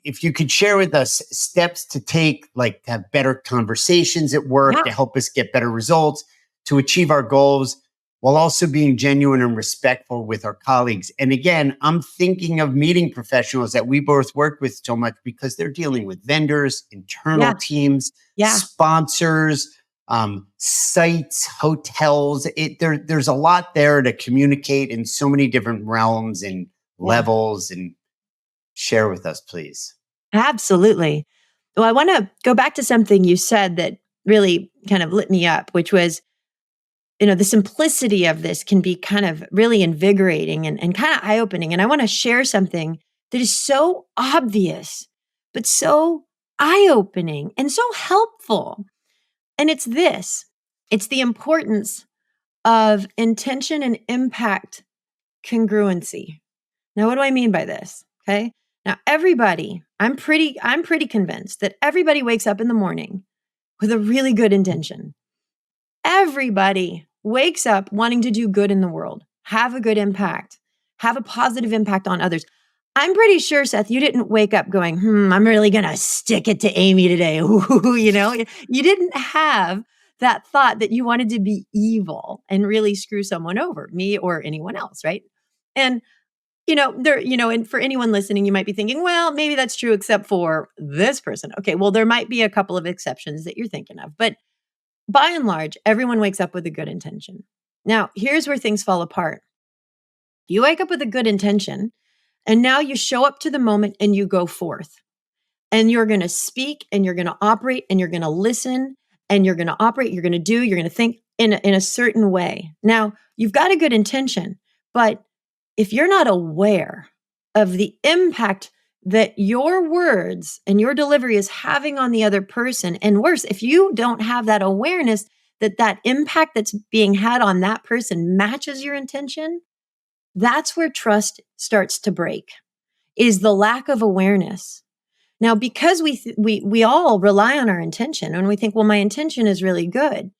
if you could share with us steps to take, like to have better conversations at work, to help us get better results, to achieve our goals, while also being genuine and respectful with our colleagues. And again, I'm thinking of meeting professionals that we both work with so much because they're dealing with vendors, internal teams, sponsors, sites, hotels. There's a lot there to communicate in so many different realms and levels. And share with us, please. Absolutely. Well, I want to go back to something you said that really kind of lit me up, which was, the simplicity of this can be kind of really invigorating and kind of eye-opening. And I want to share something that is so obvious, but so eye-opening and so helpful. And it's this. It's the importance of intention and impact congruency. Now, what do I mean by this? Okay. Now, everybody, I'm pretty convinced that everybody wakes up in the morning with a really good intention. Everybody wakes up wanting to do good in the world, have a good impact, have a positive impact on others. I'm pretty sure, Seth, you didn't wake up going, I'm really going to stick it to Amy today. You didn't have that thought that you wanted to be evil and really screw someone over, me or anyone else, right? And and for anyone listening, you might be thinking, well, maybe that's true, except for this person. Okay, well, there might be a couple of exceptions that you're thinking of, but by and large, everyone wakes up with a good intention. Now, here's where things fall apart. You wake up with a good intention, and now you show up to the moment and you go forth. And you're going to speak, and you're going to operate, and you're going to listen, and you're going to operate, you're going to do, you're going to think in a certain way. Now, you've got a good intention, but if you're not aware of the impact that your words and your delivery is having on the other person, and worse, if you don't have that awareness that impact that's being had on that person matches your intention, that's where trust starts to break, is the lack of awareness. Now, because we all rely on our intention, and we think, well, my intention is really good.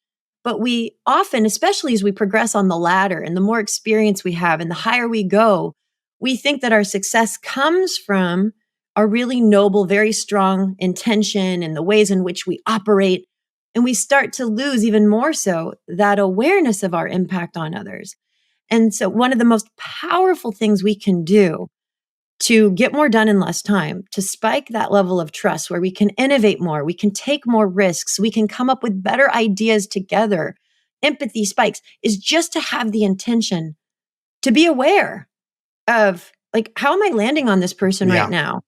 But we often, especially as we progress on the ladder and the more experience we have and the higher we go, we think that our success comes from our really noble, very strong intention and the ways in which we operate. And we start to lose even more so that awareness of our impact on others. And so one of the most powerful things we can do to get more done in less time, to spike that level of trust where we can innovate more, we can take more risks, we can come up with better ideas together, empathy spikes, is just to have the intention to be aware of, like, how am I landing on this person right now?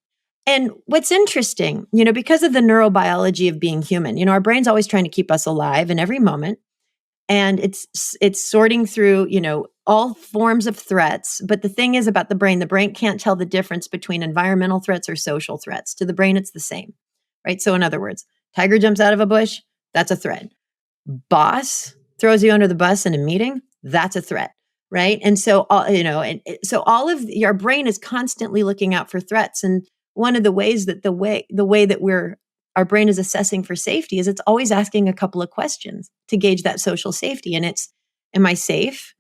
And what's interesting, because of the neurobiology of being human, our brain's always trying to keep us alive in every moment. And it's sorting through, all forms of threats. But the thing is about the brain can't tell the difference between environmental threats or social threats. To the brain, it's the same, right? So in other words, tiger jumps out of a bush, that's a threat. Boss throws you under the bus in a meeting, that's a threat, right? And so, so all of your brain is constantly looking out for threats. And one of the ways that the way that our brain is assessing for safety is it's always asking a couple of questions to gauge that social safety. And it's, am I safe?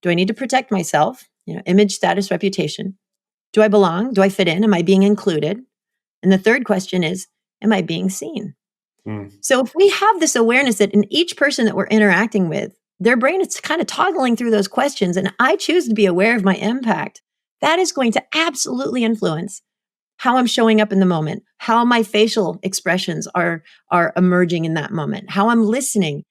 Do I need to protect myself? Image, status, reputation. Do I belong? Do I fit in? Am I being included? And the third question is, am I being seen? So if we have this awareness that in each person that we're interacting with, their brain is kind of toggling through those questions, and I choose to be aware of my impact, that is going to absolutely influence how I'm showing up in the moment, how my facial expressions are emerging in that moment, how I'm listening.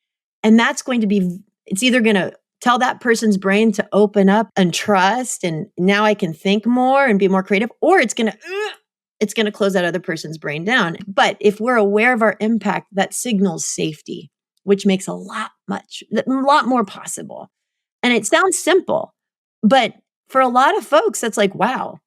And that's going to be, it's either going to tell that person's brain to open up and trust, and now I can think more and be more creative, or it's going to close that other person's brain down. But if we're aware of our impact, that signals safety, which makes a lot more possible. And it sounds simple, but for a lot of folks, that's like, wow,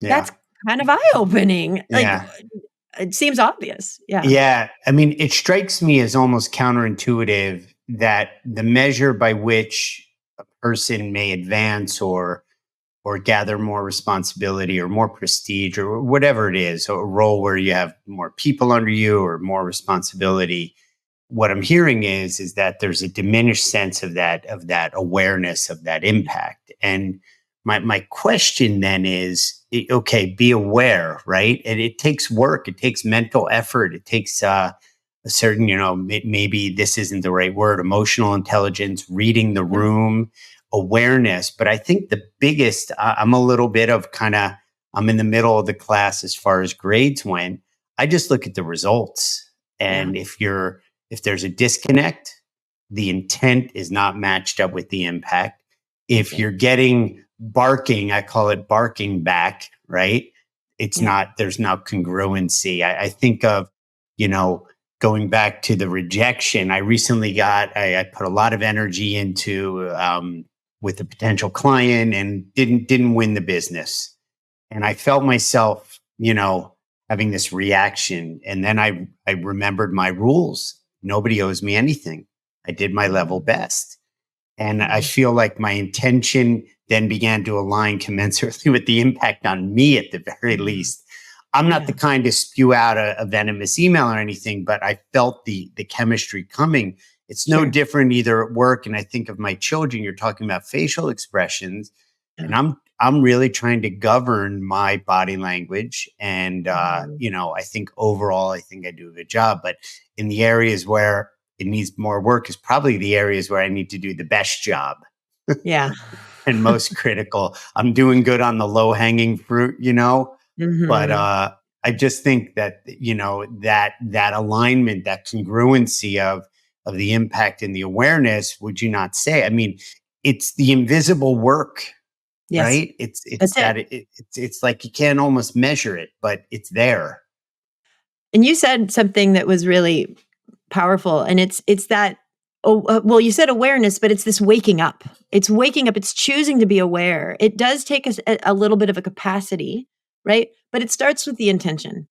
that's kind of eye-opening. It seems obvious. Yeah. I mean, it strikes me as almost counterintuitive that the measure by which a person may advance or gather more responsibility or more prestige or whatever it is, a role where you have more people under you or more responsibility, what I'm hearing is that there's a diminished sense of that awareness of that impact. And my question then is, okay, be aware, right? And it takes work. It takes mental effort. It takes a certain, maybe this isn't the right word, emotional intelligence, reading the Yeah. room, awareness. But I think the biggest, I'm a little bit of I'm in the middle of the class as far as grades went. I just look at the results. Yeah. And if there's a disconnect, the intent is not matched up with the impact. That's If it. you're getting barking, I call it barking back, right? It's Yeah. not, there's no congruency. I think of, you know, going back to the rejection. I recently I put a lot of energy into with a potential client and didn't win the business. And I felt myself, having this reaction. And then I remembered my rules. Nobody owes me anything. I did my level best. And I Mhm. feel like my intention then began to align commensurately with the impact on me at the very Mhm. least. I'm not Yeah. the kind to spew out a venomous email or anything, but I felt the chemistry coming. It's no Sure. different either at work. And I think of my children, you're talking about facial expressions, Yeah. and I'm really trying to govern my body language. And Mhm. I think overall, I think I do a good job. But in the areas where it needs more work is probably the areas where I need to do the best job Yeah. and most critical. I'm doing good on the low hanging fruit, but Mhm. I just think that, that alignment, that congruency of the impact and the awareness, would you not say? I mean, it's the invisible work, Yes. right? It's That's it. that it's like you can't almost measure it, but it's there. And you said something that was really powerful, and it's that well, you said awareness, but it's this waking up. It's waking up, it's choosing to be aware. It does take us a little bit of a capacity, right? But it starts with the intention.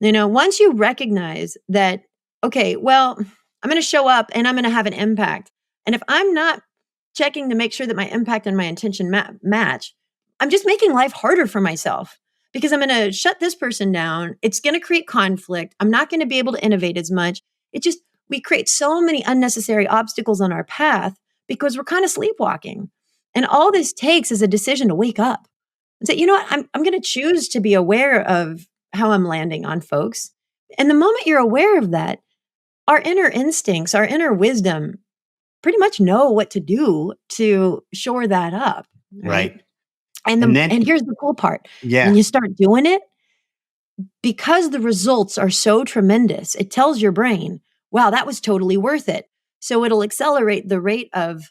Once you recognize that, okay, well, I'm going to show up and I'm going to have an impact. And if I'm not checking to make sure that my impact and my intention match, I'm just making life harder for myself because I'm going to shut this person down. It's going to create conflict. I'm not going to be able to innovate as much. We create so many unnecessary obstacles on our path because we're kind of sleepwalking. And all this takes is a decision to wake up and say, you know what, I'm going to choose to be aware of how I'm landing on folks. And the moment you're aware of that, our inner instincts, our inner wisdom pretty much know what to do to shore that up, right? Right. And And and then, here's the cool part. When yeah, you start doing it, because the results are so tremendous, it tells your brain, wow, that was totally worth it. So it'll accelerate the rate of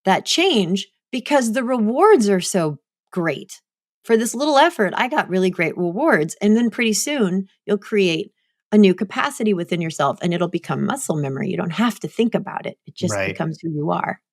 that change because the rewards are so great. For this little effort, I got really great rewards. And then pretty soon you'll create a new capacity within yourself and it'll become muscle memory. You don't have to think about it, it just right. becomes who you are.